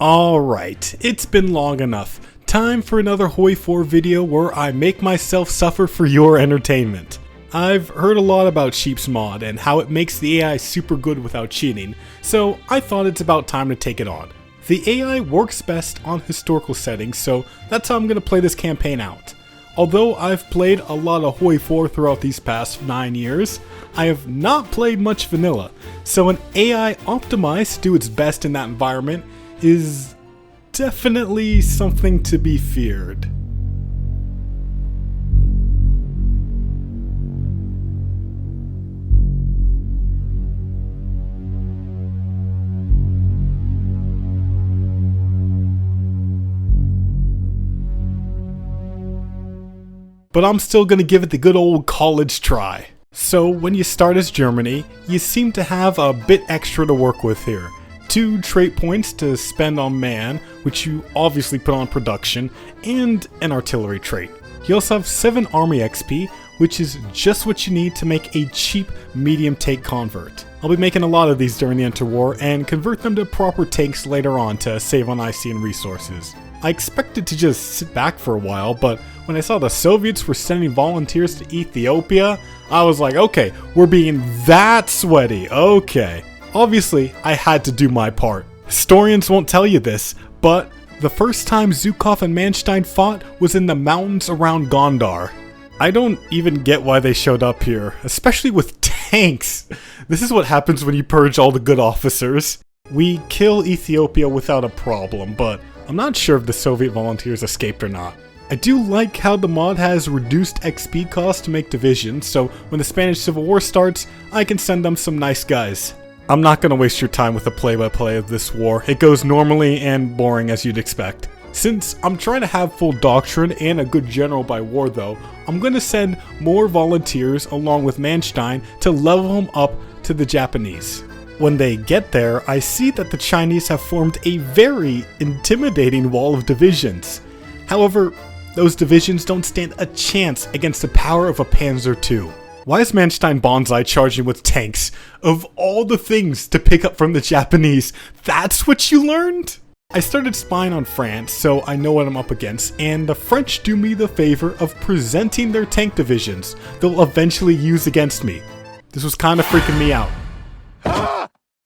Alright, it's been long enough. Time for another HOI4 video where I make myself suffer for your entertainment. I've heard a lot about Sheep's mod and how it makes the AI super good without cheating, so I thought it's about time to take it on. The AI works best on historical settings, so that's how I'm going to play this campaign out. Although I've played a lot of HOI4 throughout these past 9 years, I have not played much vanilla, so an AI optimized to do its best in that environment is definitely something to be feared. But I'm still gonna give it the good old college try. So when you start as Germany, you seem to have a bit extra to work with here. 2 trait points to spend on man, which you obviously put on production, and an artillery trait. You also have 7 army XP, which is just what you need to make a cheap medium tank convert. I'll be making a lot of these during the interwar and convert them to proper tanks later on to save on IC and resources. I expected to just sit back for a while, but when I saw the Soviets were sending volunteers to Ethiopia, I was like, okay, we're being that sweaty, okay. Obviously, I had to do my part. Historians won't tell you this, but the first time Zhukov and Manstein fought was in the mountains around Gondar. I don't even get why they showed up here, especially with tanks. This is what happens when you purge all the good officers. We kill Ethiopia without a problem, but I'm not sure if the Soviet volunteers escaped or not. I do like how the mod has reduced XP cost to make divisions, so when the Spanish Civil War starts, I can send them some nice guys. I'm not going to waste your time with a play-by-play of this war. It goes normally and boring as you'd expect. Since I'm trying to have full doctrine and a good general by war though, I'm going to send more volunteers along with Manstein to level him up to the Japanese. When they get there, I see that the Chinese have formed a very intimidating wall of divisions. However, those divisions don't stand a chance against the power of a Panzer II. Why is Manstein Bonsai charging with tanks? Of all the things to pick up from the Japanese, that's what you learned? I started spying on France, so I know what I'm up against, and the French do me the favor of presenting their tank divisions they'll eventually use against me. This was kind of freaking me out.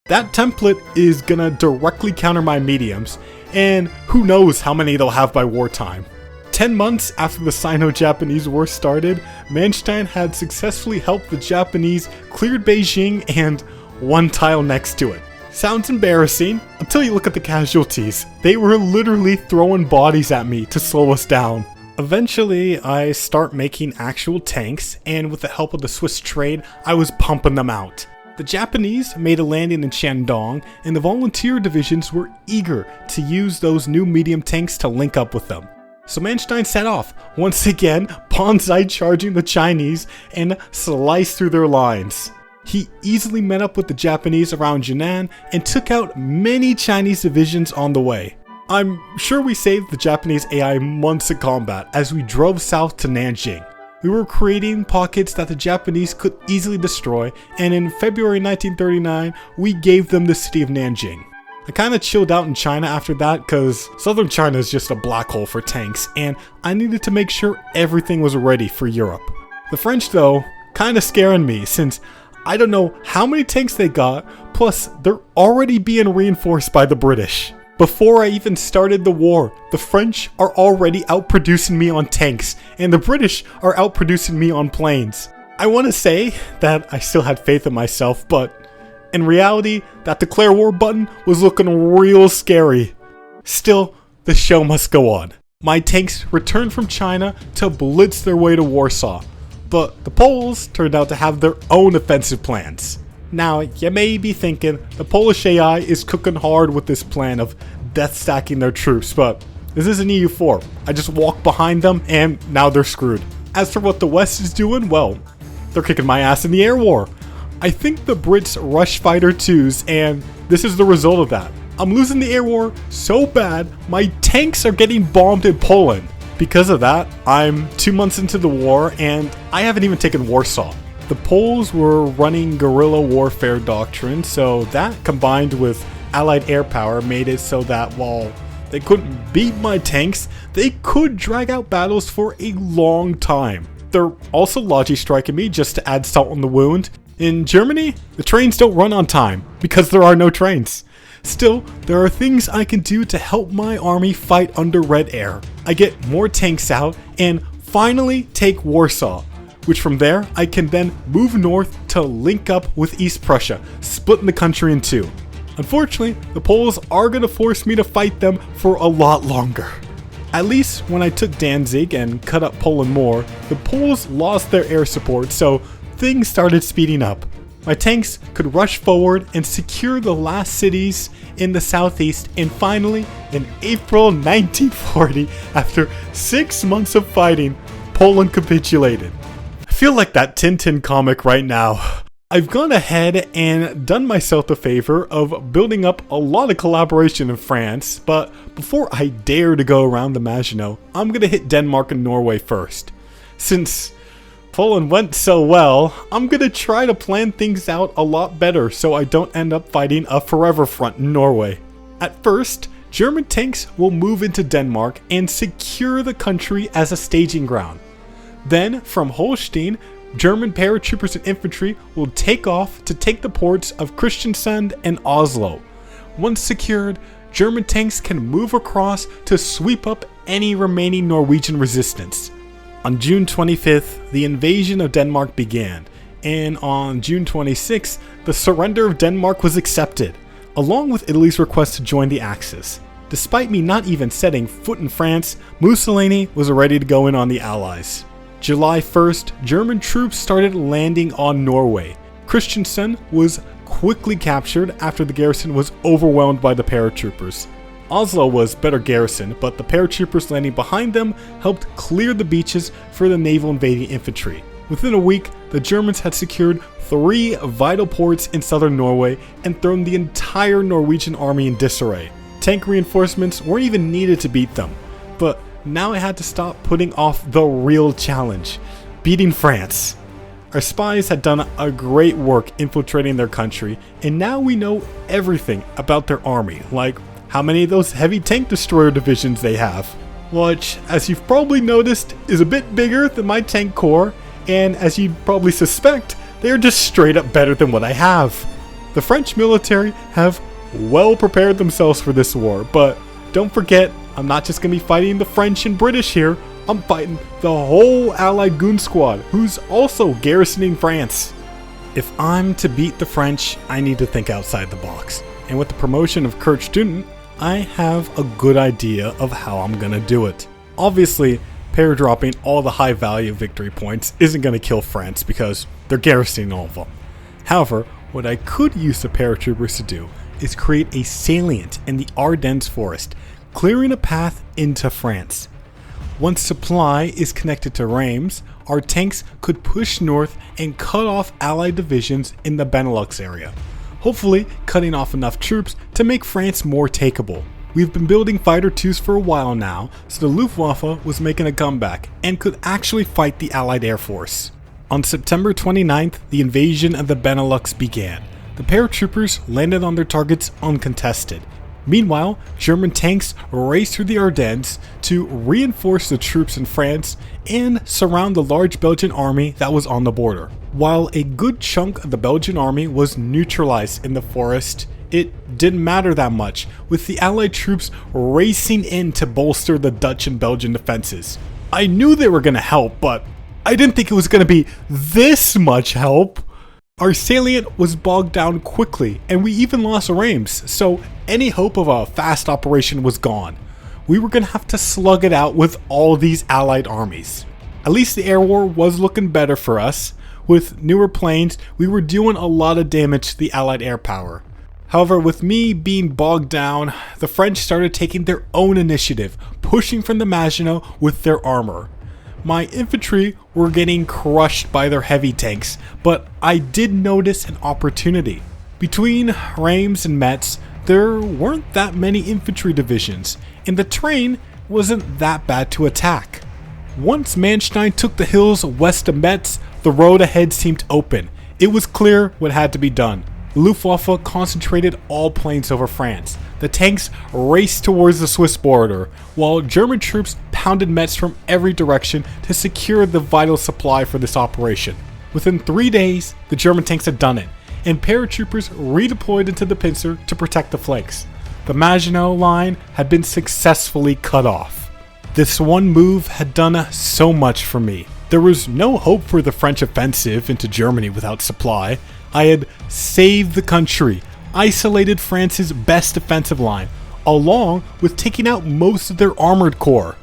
That template is gonna directly counter my mediums, and who knows how many they'll have by wartime. 10 months after the Sino-Japanese War started, Manstein had successfully helped the Japanese clear Beijing and 1 tile next to it. Sounds embarrassing until you look at the casualties. They were literally throwing bodies at me to slow us down. Eventually, I start making actual tanks, and with the help of the Swiss trade, I was pumping them out. The Japanese made a landing in Shandong, and the volunteer divisions were eager to use those new medium tanks to link up with them. So Manstein set off, once again bonsai charging the Chinese and sliced through their lines. He easily met up with the Japanese around Jinan and took out many Chinese divisions on the way. I'm sure we saved the Japanese AI months of combat as we drove south to Nanjing. We were creating pockets that the Japanese could easily destroy, and in February 1939, we gave them the city of Nanjing. I kinda chilled out in China after that cause southern China is just a black hole for tanks, and I needed to make sure everything was ready for Europe. The French though, kinda scaring me since I don't know how many tanks they got, plus they're already being reinforced by the British. Before I even started the war, the French are already outproducing me on tanks, and the British are outproducing me on planes. I wanna say that I still had faith in myself, but in reality, that declare war button was looking real scary. Still, the show must go on. My tanks returned from China to blitz their way to Warsaw, but the Poles turned out to have their own offensive plans. Now, you may be thinking, the Polish AI is cooking hard with this plan of death stacking their troops, but this isn't EU4. I just walk behind them and now they're screwed. As for what the West is doing, well, they're kicking my ass in the air war. I think the Brits rush fighter 2s, and this is the result of that. I'm losing the air war so bad, my tanks are getting bombed in Poland. Because of that, I'm 2 months into the war, and I haven't even taken Warsaw. The Poles were running guerrilla warfare doctrine, so that combined with Allied air power made it so that while they couldn't beat my tanks, they could drag out battles for a long time. They're also logi striking me just to add salt on the wound. In Germany, the trains don't run on time because there are no trains. Still, there are things I can do to help my army fight under red air. I get more tanks out and finally take Warsaw, which from there I can then move north to link up with East Prussia, splitting the country in two. Unfortunately, the Poles are going to force me to fight them for a lot longer. At least when I took Danzig and cut up Poland more, the Poles lost their air support, so things started speeding up. My tanks could rush forward and secure the last cities in the southeast, and finally, in April 1940, after 6 months of fighting, Poland capitulated. I feel like that Tintin comic right now. I've gone ahead and done myself the favor of building up a lot of collaboration in France, but before I dare to go around the Maginot, I'm going to hit Denmark and Norway first. Since Poland went so well, I'm going to try to plan things out a lot better so I don't end up fighting a forever front in Norway. At first, German tanks will move into Denmark and secure the country as a staging ground. Then, from Holstein, German paratroopers and infantry will take off to take the ports of Kristiansand and Oslo. Once secured, German tanks can move across to sweep up any remaining Norwegian resistance. On June 25th, the invasion of Denmark began, and on June 26th, the surrender of Denmark was accepted, along with Italy's request to join the Axis. Despite me not even setting foot in France, Mussolini was ready to go in on the Allies. July 1st, German troops started landing on Norway. Kristiansand was quickly captured after the garrison was overwhelmed by the paratroopers. Oslo was better garrisoned, but the paratroopers landing behind them helped clear the beaches for the naval invading infantry. Within a week, the Germans had secured 3 vital ports in southern Norway and thrown the entire Norwegian army in disarray. Tank reinforcements weren't even needed to beat them, but now I had to stop putting off the real challenge, beating France. Our spies had done a great work infiltrating their country, and now we know everything about their army, like how many of those heavy tank destroyer divisions they have, which, as you've probably noticed, is a bit bigger than my tank corps, and as you'd probably suspect, they're just straight up better than what I have. The French military have well prepared themselves for this war, but don't forget, I'm not just going to be fighting the French and British here, I'm fighting the whole Allied goon squad, who's also garrisoning France. If I'm to beat the French, I need to think outside the box. And with the promotion of Kurt Student, I have a good idea of how I'm going to do it. Obviously, paradropping all the high value victory points isn't going to kill France because they're garrisoning all of them. However, what I could use the paratroopers to do is create a salient in the Ardennes forest, clearing a path into France. Once supply is connected to Reims, our tanks could push north and cut off Allied divisions in the Benelux area, hopefully cutting off enough troops to make France more takeable. We've been building fighter twos for a while now, so the Luftwaffe was making a comeback and could actually fight the Allied Air Force. On September 29th, the invasion of the Benelux began. The paratroopers landed on their targets uncontested. Meanwhile, German tanks raced through the Ardennes to reinforce the troops in France and surround the large Belgian army that was on the border. While a good chunk of the Belgian army was neutralized in the forest, it didn't matter that much, with the Allied troops racing in to bolster the Dutch and Belgian defenses. I knew they were going to help, but I didn't think it was going to be this much help. Our salient was bogged down quickly, and we even lost Reims, so any hope of a fast operation was gone. We were going to have to slug it out with all these Allied armies. At least the air war was looking better for us. With newer planes, we were doing a lot of damage to the Allied air power. However, with me being bogged down, the French started taking their own initiative, pushing from the Maginot with their armor. My infantry were getting crushed by their heavy tanks, but I did notice an opportunity. Between Reims and Metz, there weren't that many infantry divisions, and the terrain wasn't that bad to attack. Once Manstein took the hills west of Metz, the road ahead seemed open. It was clear what had to be done. Luftwaffe concentrated all planes over France. The tanks raced towards the Swiss border, while German troops pounded Metz from every direction to secure the vital supply for this operation. Within 3 days, the German tanks had done it, and paratroopers redeployed into the pincer to protect the flanks. The Maginot Line had been successfully cut off. This one move had done so much for me. There was no hope for the French offensive into Germany without supply. I had saved the country, isolated France's best defensive line, along with taking out most of their armored corps.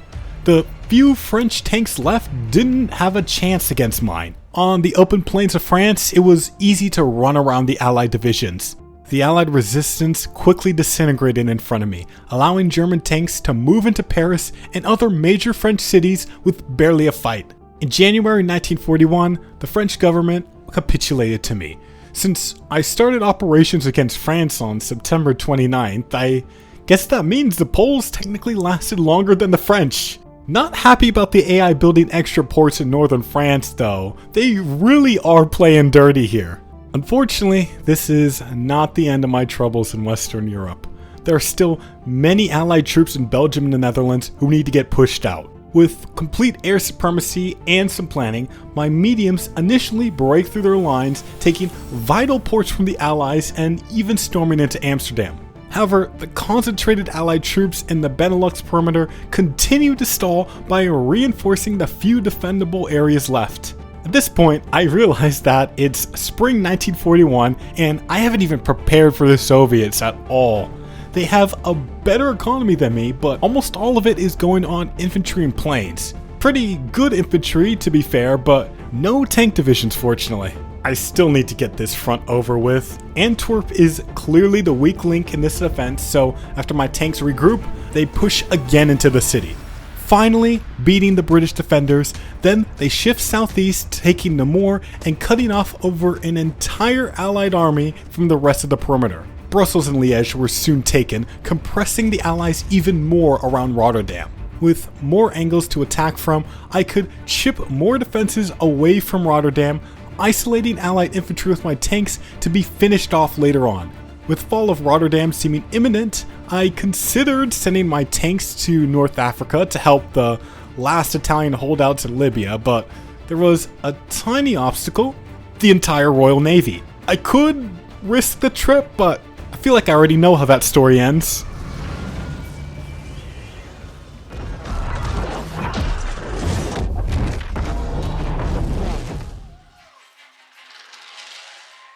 The few French tanks left didn't have a chance against mine. On the open plains of France, it was easy to run around the Allied divisions. The Allied resistance quickly disintegrated in front of me, allowing German tanks to move into Paris and other major French cities with barely a fight. In January 1941, the French government capitulated to me. Since I started operations against France on September 29th, I guess that means the Poles technically lasted longer than the French. Not happy about the AI building extra ports in northern France though. They really are playing dirty here. Unfortunately, this is not the end of my troubles in Western Europe. There are still many Allied troops in Belgium and the Netherlands who need to get pushed out. With complete air supremacy and some planning, my mediums initially break through their lines, taking vital ports from the Allies and even storming into Amsterdam. However, the concentrated Allied troops in the Benelux perimeter continue to stall by reinforcing the few defendable areas left. At this point, I realize that it's spring 1941 and I haven't even prepared for the Soviets at all. They have a better economy than me, but almost all of it is going on infantry and planes. Pretty good infantry to be fair, but no tank divisions fortunately. I still need to get this front over with. Antwerp is clearly the weak link in this defense, so after my tanks regroup, they push again into the city. Finally beating the British defenders, then they shift southeast, taking Namur and cutting off over an entire Allied army from the rest of the perimeter. Brussels and Liège were soon taken, compressing the Allies even more around Rotterdam. With more angles to attack from, I could chip more defenses away from Rotterdam, isolating Allied infantry with my tanks to be finished off later on. With fall of Rotterdam seeming imminent, I considered sending my tanks to North Africa to help the last Italian holdouts in Libya, but there was a tiny obstacle: the entire Royal Navy. I could risk the trip, but I feel like I already know how that story ends.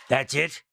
That's it?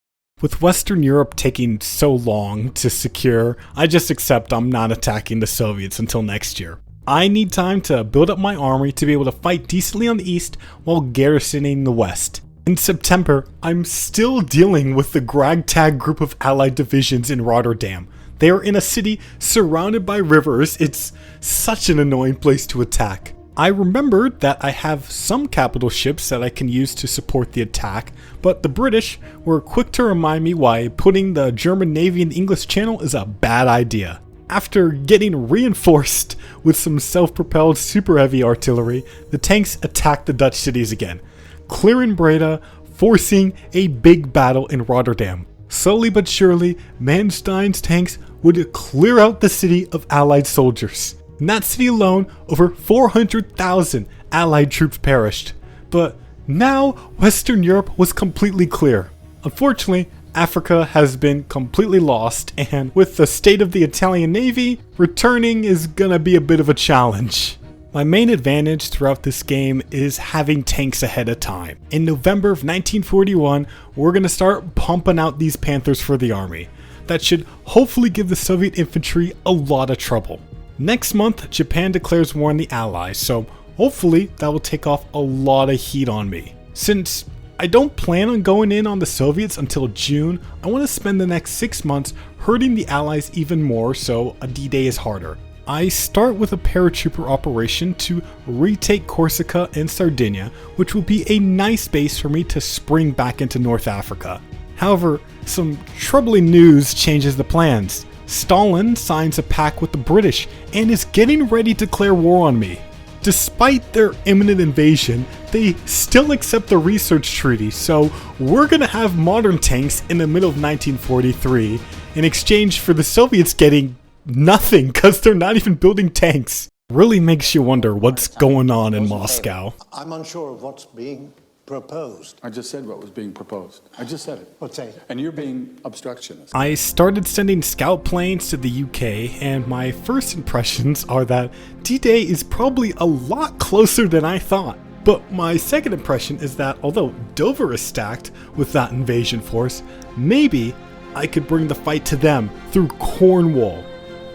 With Western Europe taking so long to secure, I just accept I'm not attacking the Soviets until next year. I need time to build up my army to be able to fight decently on the east while garrisoning the west. In September, I'm still dealing with the ragtag group of Allied divisions in Rotterdam. They are in a city surrounded by rivers. It's such an annoying place to attack. I remembered that I have some capital ships that I can use to support the attack, but the British were quick to remind me why putting the German Navy in the English Channel is a bad idea. After getting reinforced with some self-propelled super heavy artillery, the tanks attacked the Dutch cities again, clearing Breda, forcing a big battle in Rotterdam. Slowly but surely, Manstein's tanks would clear out the city of Allied soldiers. In that city alone, over 400,000 Allied troops perished. But now, Western Europe was completely clear. Unfortunately, Africa has been completely lost, and with the state of the Italian Navy, returning is gonna be a bit of a challenge. My main advantage throughout this game is having tanks ahead of time. In November of 1941, we're gonna start pumping out these Panthers for the army. That should hopefully give the Soviet infantry a lot of trouble. Next month, Japan declares war on the Allies, so hopefully that will take off a lot of heat on me. Since I don't plan on going in on the Soviets until June, I want to spend the next 6 months hurting the Allies even more, so a D-Day is harder. I start with a paratrooper operation to retake Corsica and Sardinia, which will be a nice base for me to spring back into North Africa. However, some troubling news changes the plans. Stalin signs a pact with the British and is getting ready to declare war on me. Despite their imminent invasion, they still accept the research treaty, so we're gonna have modern tanks in the middle of 1943 in exchange for the Soviets getting nothing because they're not even building tanks. Really makes you wonder what's going on in Moscow. I'm unsure of what's being proposed. I just said what was being proposed. I just said it. What's that? And you're being obstructionist. I started sending scout planes to the UK, and my first impressions are that D-Day is probably a lot closer than I thought. But my second impression is that although Dover is stacked with that invasion force, maybe I could bring the fight to them through Cornwall.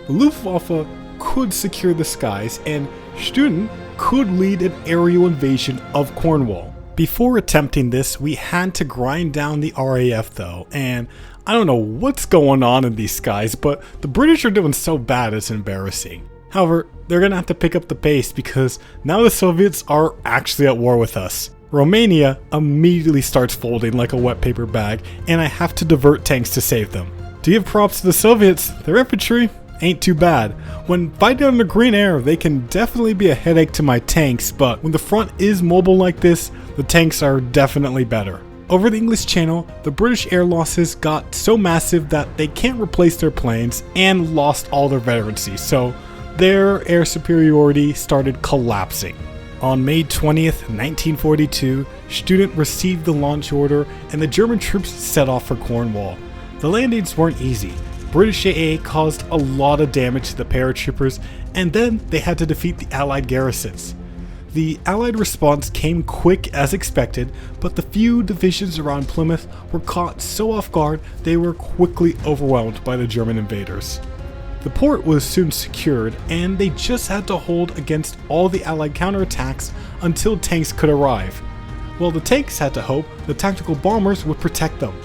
The Luftwaffe could secure the skies, and Student could lead an aerial invasion of Cornwall. Before attempting this, we had to grind down the RAF though, and I don't know what's going on in these skies, but the British are doing so bad it's embarrassing. However, they're gonna have to pick up the pace because now the Soviets are actually at war with us. Romania immediately starts folding like a wet paper bag, and I have to divert tanks to save them. To give props to the Soviets, their infantry ain't too bad. When fighting under green air, they can definitely be a headache to my tanks, but when the front is mobile like this, the tanks are definitely better. Over the English Channel, the British air losses got so massive that they can't replace their planes and lost all their veterancy, so their air superiority started collapsing. On May 20th, 1942, Student received the launch order and the German troops set off for Cornwall. The landings weren't easy. British AA caused a lot of damage to the paratroopers, and then they had to defeat the Allied garrisons. The Allied response came quick as expected, but the few divisions around Plymouth were caught so off guard they were quickly overwhelmed by the German invaders. The port was soon secured, and they just had to hold against all the Allied counterattacks until tanks could arrive. While the tanks had to hope the tactical bombers would protect them.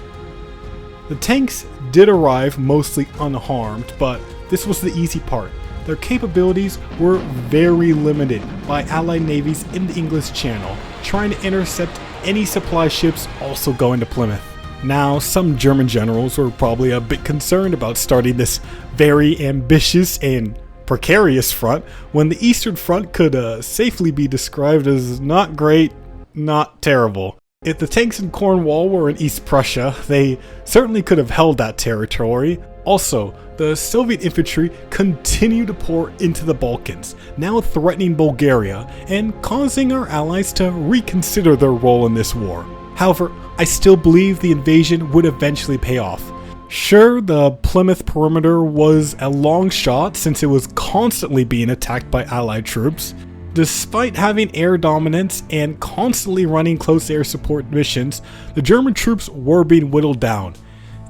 The tanks did arrive mostly unharmed, but this was the easy part. Their capabilities were very limited by Allied navies in the English Channel, trying to intercept any supply ships also going to Plymouth. Now, some German generals were probably a bit concerned about starting this very ambitious and precarious front when the Eastern Front could safely be described as not great, not terrible. If the tanks in Cornwall were in East Prussia, they certainly could have held that territory. Also, the Soviet infantry continued to pour into the Balkans, now threatening Bulgaria and causing our allies to reconsider their role in this war. However, I still believe the invasion would eventually pay off. Sure, the Plymouth perimeter was a long shot since it was constantly being attacked by Allied troops. Despite having air dominance and constantly running close air support missions, the German troops were being whittled down.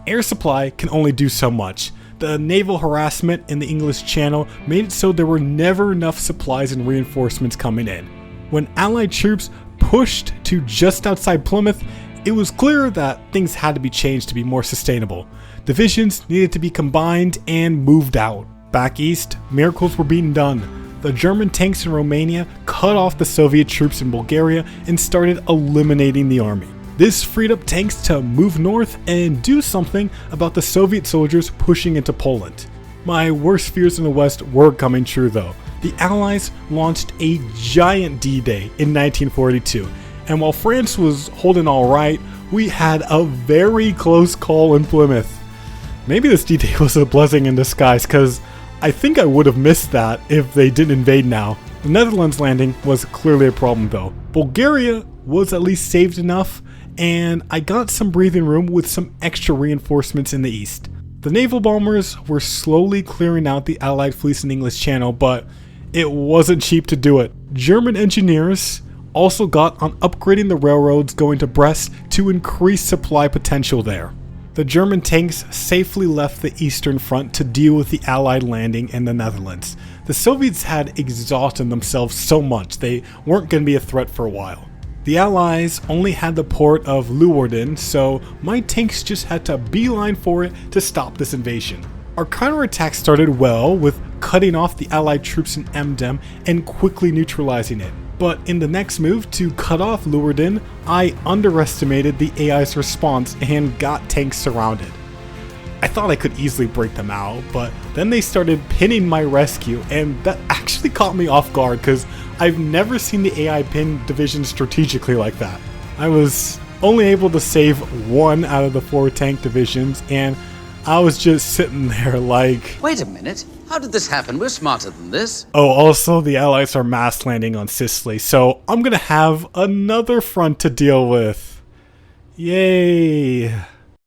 Air supply can only do so much. The naval harassment in the English Channel made it so there were never enough supplies and reinforcements coming in. When Allied troops pushed to just outside Plymouth, it was clear that things had to be changed to be more sustainable. Divisions needed to be combined and moved out. Back east, miracles were being done. The German tanks in Romania cut off the Soviet troops in Bulgaria and started eliminating the army. This freed up tanks to move north and do something about the Soviet soldiers pushing into Poland. My worst fears in the West were coming true though. The Allies launched a giant D-Day in 1942, and while France was holding alright, we had a very close call in Plymouth. Maybe this D-Day was a blessing in disguise, cause I think I would have missed that if they didn't invade now. The Netherlands landing was clearly a problem though. Bulgaria was at least saved enough, and I got some breathing room with some extra reinforcements in the east. The naval bombers were slowly clearing out the Allied fleets in the English Channel, but it wasn't cheap to do it. German engineers also got on upgrading the railroads going to Brest to increase supply potential there. The German tanks safely left the Eastern Front to deal with the Allied landing in the Netherlands. The Soviets had exhausted themselves so much they weren't going to be a threat for a while. The Allies only had the port of Leeuwarden, so my tanks just had to beeline for it to stop this invasion. Our counterattack started well with cutting off the Allied troops in Emden and quickly neutralizing it. But in the next move to cut off Leeuwarden, I underestimated the AI's response and got tanks surrounded. I thought I could easily break them out, but then they started pinning my rescue, and that actually caught me off guard because I've never seen the AI pin division strategically like that. I was only able to save one out of the 4 tank divisions, and I was just sitting there like... Wait a minute. How did this happen? We're smarter than this. Oh, also the Allies are mass landing on Sicily, so I'm gonna have another front to deal with. Yay.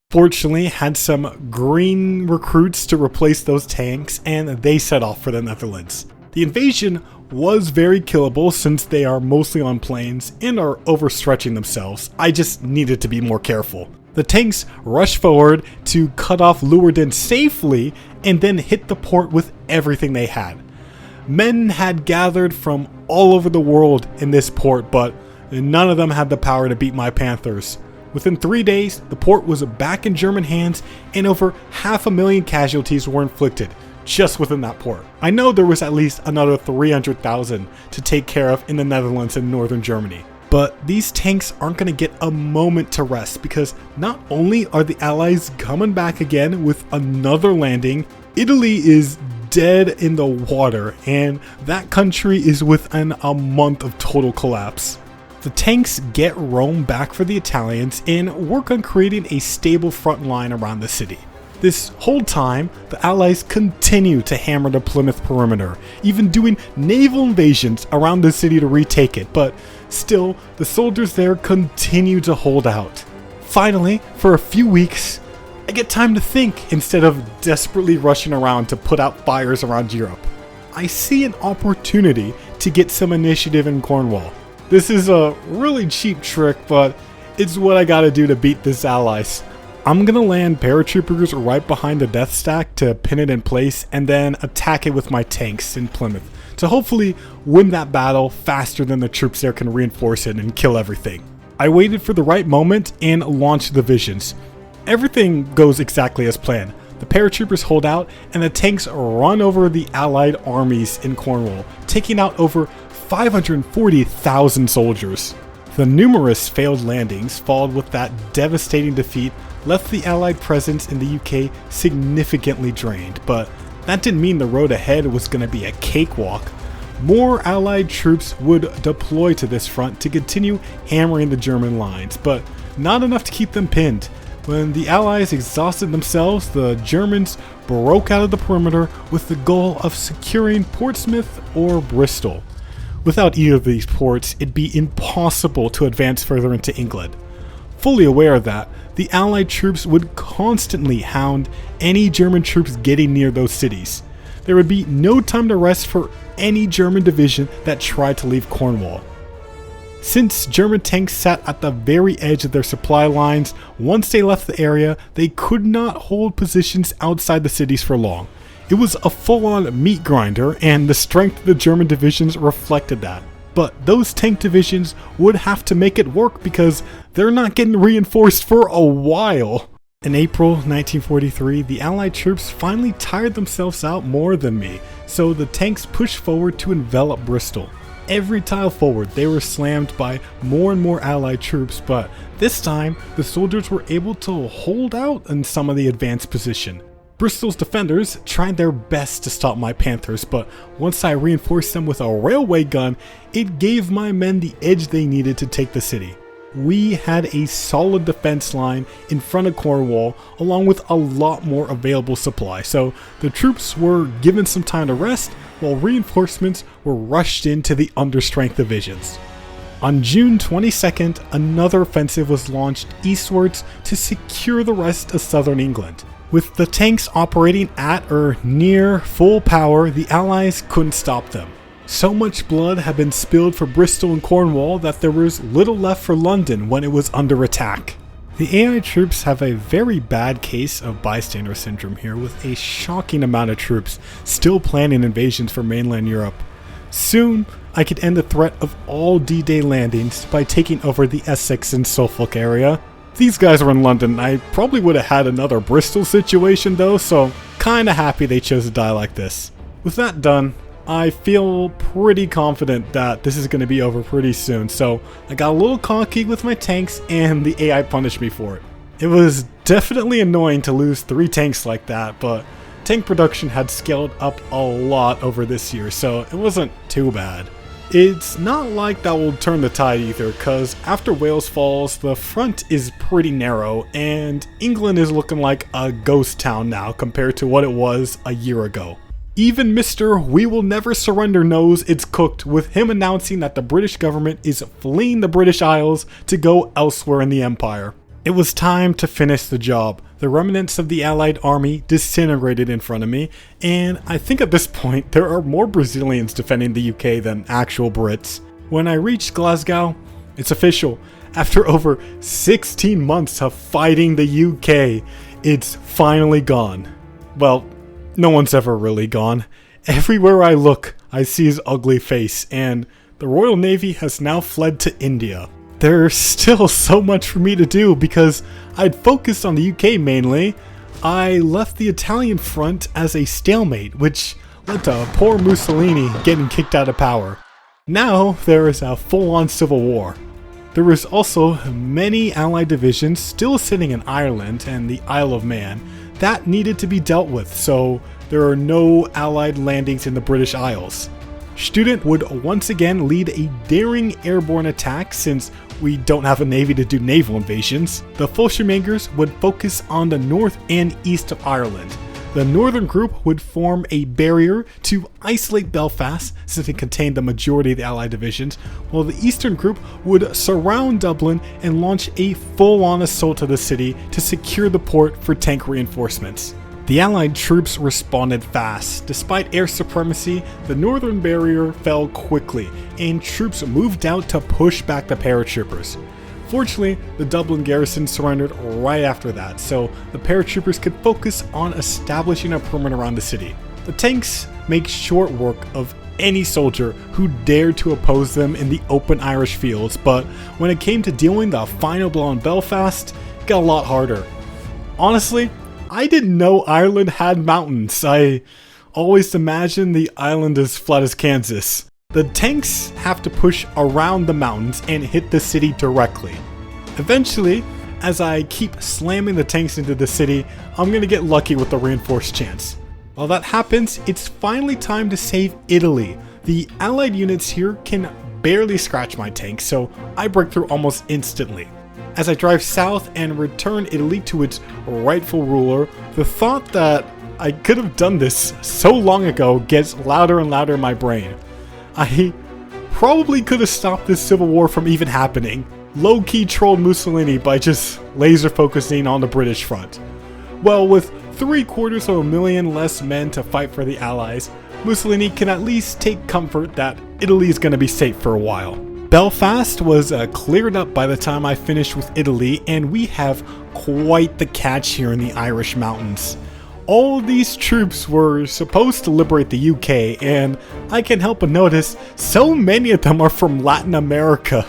Fortunately, had some green recruits to replace those tanks, and they set off for the Netherlands. The invasion was very killable since they are mostly on planes and are overstretching themselves. I just needed to be more careful. The tanks rushed forward to cut off Leeuwarden safely and then hit the port with everything they had. Men had gathered from all over the world in this port, but none of them had the power to beat my Panthers. Within 3 days, the port was back in German hands and over 500,000 casualties were inflicted just within that port. I know there was at least another 300,000 to take care of in the Netherlands and northern Germany. But these tanks aren't going to get a moment to rest, because not only are the Allies coming back again with another landing, Italy is dead in the water, and that country is within a month of total collapse. The tanks get Rome back for the Italians and work on creating a stable front line around the city. This whole time, the Allies continue to hammer the Plymouth perimeter, even doing naval invasions around the city to retake it, but still, the soldiers there continue to hold out. Finally, for a few weeks, I get time to think instead of desperately rushing around to put out fires around Europe. I see an opportunity to get some initiative in Cornwall. This is a really cheap trick, but it's what I gotta do to beat this Allies. I'm gonna land paratroopers right behind the death stack to pin it in place and then attack it with my tanks in Plymouth to hopefully win that battle faster than the troops there can reinforce it and kill everything. I waited for the right moment and launched the divisions. Everything goes exactly as planned. The paratroopers hold out and the tanks run over the Allied armies in Cornwall, taking out over 540,000 soldiers. The numerous failed landings, followed with that devastating defeat, left the Allied presence in the UK significantly drained, but that didn't mean the road ahead was going to be a cakewalk. More Allied troops would deploy to this front to continue hammering the German lines, but not enough to keep them pinned. When the Allies exhausted themselves, the Germans broke out of the perimeter with the goal of securing Portsmouth or Bristol. Without either of these ports, it'd be impossible to advance further into England. Fully aware of that, the Allied troops would constantly hound any German troops getting near those cities. There would be no time to rest for any German division that tried to leave Cornwall. Since German tanks sat at the very edge of their supply lines, once they left the area, they could not hold positions outside the cities for long. It was a full-on meat grinder, and the strength of the German divisions reflected that. But those tank divisions would have to make it work because they're not getting reinforced for a while. In April 1943, the Allied troops finally tired themselves out more than me, so the tanks pushed forward to envelop Bristol. Every tile forward, they were slammed by more and more Allied troops, but this time, the soldiers were able to hold out in some of the advanced position. Bristol's defenders tried their best to stop my Panthers, but once I reinforced them with a railway gun, it gave my men the edge they needed to take the city. We had a solid defense line in front of Cornwall, along with a lot more available supply, so the troops were given some time to rest, while reinforcements were rushed into the understrength divisions. On June 22nd, another offensive was launched eastwards to secure the rest of southern England. With the tanks operating at or near full power, the Allies couldn't stop them. So much blood had been spilled for Bristol and Cornwall that there was little left for London when it was under attack. The AI troops have a very bad case of bystander syndrome here, with a shocking amount of troops still planning invasions for mainland Europe. Soon, I could end the threat of all D-Day landings by taking over the Essex and Suffolk area. These guys were in London. I probably would have had another Bristol situation though, so kinda happy they chose to die like this. With that done, I feel pretty confident that this is going to be over pretty soon, so I got a little cocky with my tanks and the AI punished me for it. It was definitely annoying to lose 3 tanks like that, but tank production had scaled up a lot over this year, so it wasn't too bad. It's not like that will turn the tide either, cause after Wales falls, the front is pretty narrow, and England is looking like a ghost town now compared to what it was a year ago. Even Mr. We Will Never Surrender knows it's cooked, with him announcing that the British government is fleeing the British Isles to go elsewhere in the Empire. It was time to finish the job. The remnants of the Allied army disintegrated in front of me, and I think at this point there are more Brazilians defending the UK than actual Brits. When I reached Glasgow, it's official. After over 16 months of fighting the UK, it's finally gone. Well, no one's ever really gone. Everywhere I look, I see his ugly face, and the Royal Navy has now fled to India. There's still so much for me to do because I'd focused on the UK mainly. I left the Italian front as a stalemate, which led to poor Mussolini getting kicked out of power. Now there is a full-on civil war. There is also many Allied divisions still sitting in Ireland and the Isle of Man that needed to be dealt with, so there are no Allied landings in the British Isles. Student would once again lead a daring airborne attack since we don't have a navy to do naval invasions. The Fallschirmjägers would focus on the north and east of Ireland. The northern group would form a barrier to isolate Belfast since it contained the majority of the Allied divisions, while the eastern group would surround Dublin and launch a full-on assault of the city to secure the port for tank reinforcements. The Allied troops responded fast. Despite air supremacy, the northern barrier fell quickly, and troops moved out to push back the paratroopers. Fortunately, the Dublin garrison surrendered right after that, so the paratroopers could focus on establishing a perimeter around the city. The tanks make short work of any soldier who dared to oppose them in the open Irish fields, but when it came to dealing the final blow on Belfast, it got a lot harder. Honestly, I didn't know Ireland had mountains. I always imagined the island as flat as Kansas. The tanks have to push around the mountains and hit the city directly. Eventually, as I keep slamming the tanks into the city, I'm gonna get lucky with the reinforced chance. While that happens, it's finally time to save Italy. The Allied units here can barely scratch my tanks, so I break through almost instantly. As I drive south and return Italy to its rightful ruler, the thought that I could have done this so long ago gets louder and louder in my brain. I probably could have stopped this civil war from even happening. Low-key trolled Mussolini by just laser focusing on the British front. Well, with 750,000 less men to fight for the Allies, Mussolini can at least take comfort that Italy is going to be safe for a while. Belfast was cleared up by the time I finished with Italy, and we have quite the catch here in the Irish mountains. All of these troops were supposed to liberate the UK, and I can't help but notice so many of them are from Latin America.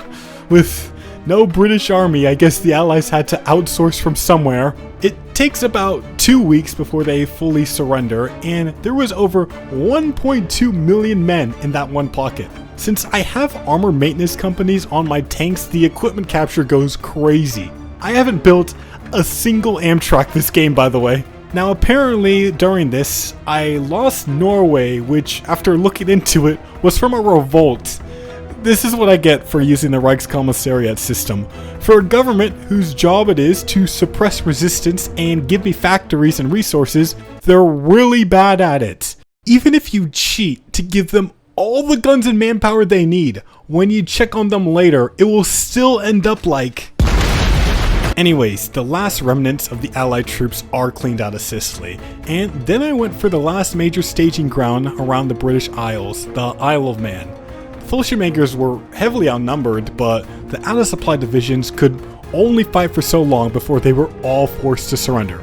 With no British army, I guess the Allies had to outsource from somewhere. It takes about 2 weeks before they fully surrender, and there was over 1.2 million men in that one pocket. Since I have armor maintenance companies on my tanks, the equipment capture goes crazy. I haven't built a single Amtrak this game, by the way. Now apparently during this, I lost Norway, which after looking into it, was from a revolt. This is what I get for using the Reichskommissariat system. For a government whose job it is to suppress resistance and give me factories and resources, they're really bad at it. Even if you cheat to give them all the guns and manpower they need, when you check on them later, it will still end up like... Anyways, the last remnants of the Allied troops are cleaned out of Sicily, and then I went for the last major staging ground around the British Isles, the Isle of Man. The Fallschirmjägers were heavily outnumbered, but the out-of-supply divisions could only fight for so long before they were all forced to surrender.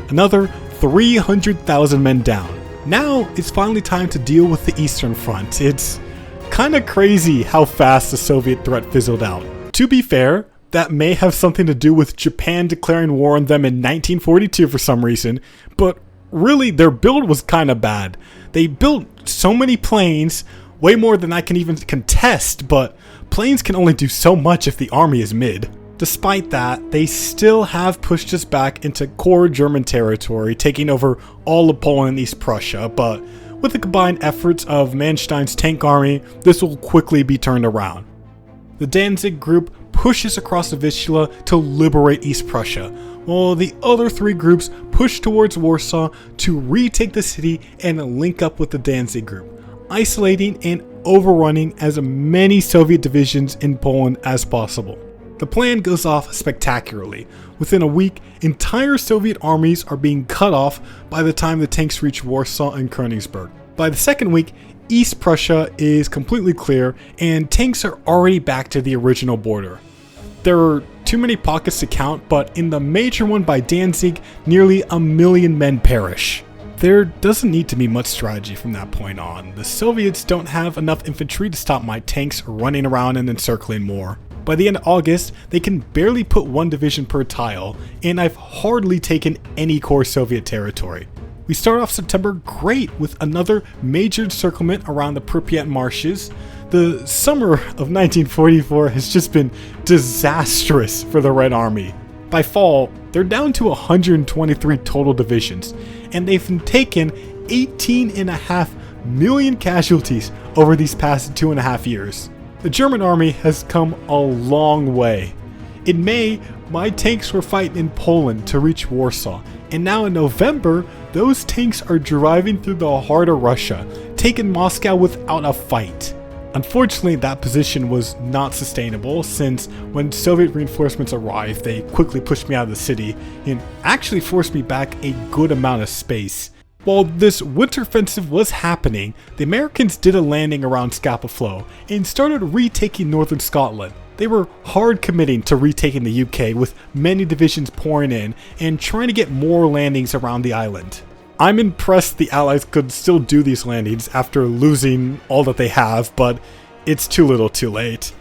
Another 300,000 men down. Now it's finally time to deal with the Eastern Front. It's kinda crazy how fast the Soviet threat fizzled out. To be fair, that may have something to do with Japan declaring war on them in 1942 for some reason, but really their build was kinda bad. They built so many planes, way more than I can even contest, but planes can only do so much if the army is mid. Despite that, they still have pushed us back into core German territory, taking over all of Poland and East Prussia, but With the combined efforts of Manstein's tank army, this will quickly be turned around. The Danzig group pushes across the Vistula to liberate East Prussia, while the other three groups push towards Warsaw to retake the city and link up with the Danzig group, isolating and overrunning as many Soviet divisions in Poland as possible. The plan goes off spectacularly. Within a week, entire Soviet armies are being cut off by the time the tanks reach Warsaw and Königsberg. By the second week, East Prussia is completely clear and tanks are already back to the original border. There are too many pockets to count, but in the major one by Danzig, nearly 1 million men perish. There doesn't need to be much strategy from that point on. The Soviets don't have enough infantry to stop my tanks running around and encircling more. By the end of August, they can barely put one division per tile, and I've hardly taken any core Soviet territory. We start off September great with another major encirclement around the Pripyat marshes. The summer of 1944 has just been disastrous for the Red Army. By fall, they're down to 123 total divisions, and they've taken 18.5 million casualties over these past 2.5 years. The German army has come a long way. In May, my tanks were fighting in Poland to reach Warsaw, and now in November, those tanks are driving through the heart of Russia, taking Moscow without a fight. Unfortunately, that position was not sustainable, since when Soviet reinforcements arrived, they quickly pushed me out of the city and actually forced me back a good amount of space. While this winter offensive was happening, the Americans did a landing around Scapa Flow and started retaking northern Scotland. They were hard committing to retaking the UK, with many divisions pouring in and trying to get more landings around the island. I'm impressed the Allies could still do these landings after losing all that they have, but it's too little too late.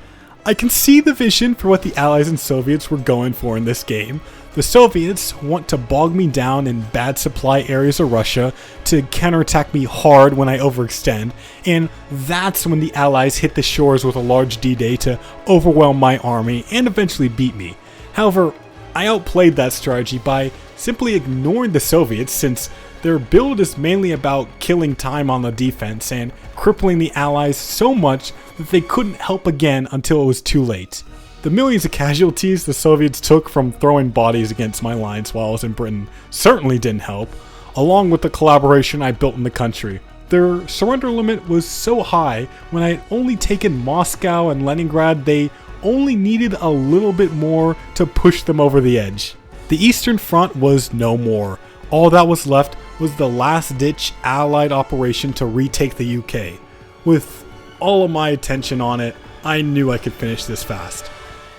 I can see the vision for what the Allies and Soviets were going for in this game. The Soviets want to bog me down in bad supply areas of Russia to counterattack me hard when I overextend, and that's when the Allies hit the shores with a large D-Day to overwhelm my army and eventually beat me. However, I outplayed that strategy by simply ignoring the Soviets, since their build is mainly about killing time on the defense and crippling the Allies so much that they couldn't help again until it was too late. The millions of casualties the Soviets took from throwing bodies against my lines while I was in Britain certainly didn't help, along with the collaboration I built in the country. Their surrender limit was so high, when I had only taken Moscow and Leningrad, they only needed a little bit more to push them over the edge. The Eastern Front was no more. All that was left was the last-ditch Allied operation to retake the UK. With all of my attention on it, I knew I could finish this fast.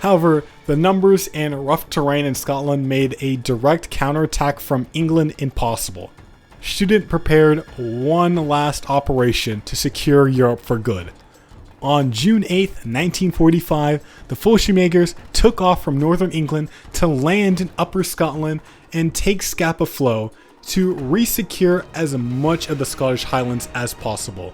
However, the numbers and rough terrain in Scotland made a direct counterattack from England impossible. Student prepared one last operation to secure Europe for good. On June 8, 1945, the Fallschirmjägers took off from northern England to land in Upper Scotland and take Scapa Flow to resecure as much of the Scottish Highlands as possible.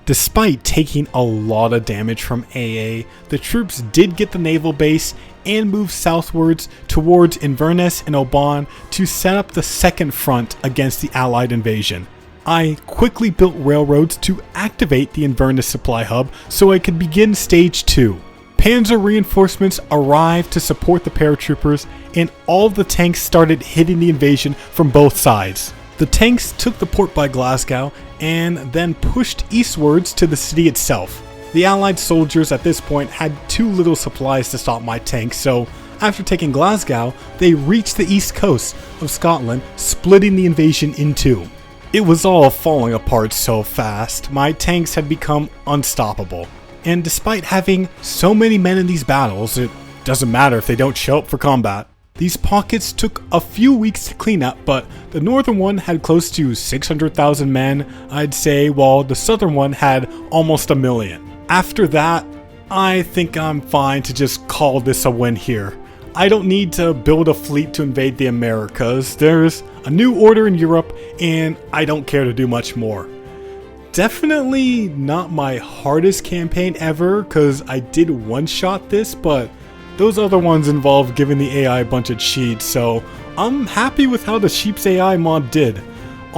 Despite taking a lot of damage from AA, the troops did get the naval base and moved southwards towards Inverness and Oban to set up the second front against the Allied invasion. I quickly built railroads to activate the Inverness supply hub so I could begin stage 2. Panzer reinforcements arrived to support the paratroopers, and all the tanks started hitting the invasion from both sides. The tanks took the port by Glasgow and then pushed eastwards to the city itself. The Allied soldiers at this point had too little supplies to stop my tanks, so after taking Glasgow, they reached the east coast of Scotland, splitting the invasion in two. It was all falling apart so fast, my tanks had become unstoppable. And despite having so many men in these battles, it doesn't matter if they don't show up for combat. These pockets took a few weeks to clean up, but the northern one had close to 600,000 men, I'd say, while the southern one had almost 1 million. After that, I think I'm fine to just call this a win here. I don't need to build a fleet to invade the Americas. There's a new order in Europe, and I don't care to do much more. Definitely not my hardest campaign ever, because I did one-shot this, but those other ones involved giving the AI a bunch of cheats, so I'm happy with how the Sheep's AI mod did.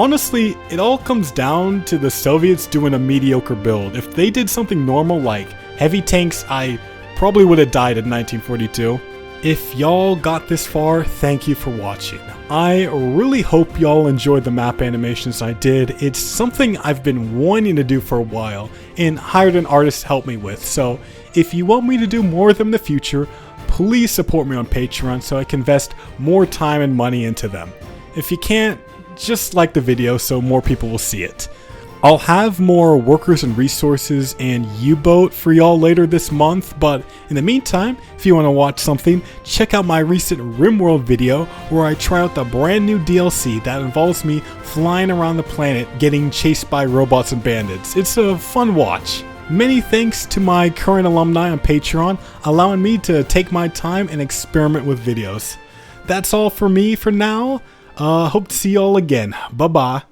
Honestly, it all comes down to the Soviets doing a mediocre build. If they did something normal like heavy tanks, I probably would have died in 1942. If y'all got this far, thank you for watching. I really hope y'all enjoyed the map animations I did. It's something I've been wanting to do for a while and hired an artist to help me with. So if you want me to do more of them in the future, please support me on Patreon so I can invest more time and money into them. If you can't, just like the video so more people will see it. I'll have more workers and resources and U-boat for y'all later this month, but in the meantime, if you want to watch something, check out my recent RimWorld video where I try out the brand new DLC that involves me flying around the planet getting chased by robots and bandits. It's a fun watch. Many thanks to my current alumni on Patreon, allowing me to take my time and experiment with videos. That's all for me for now. Hope to see y'all again. Bye bye.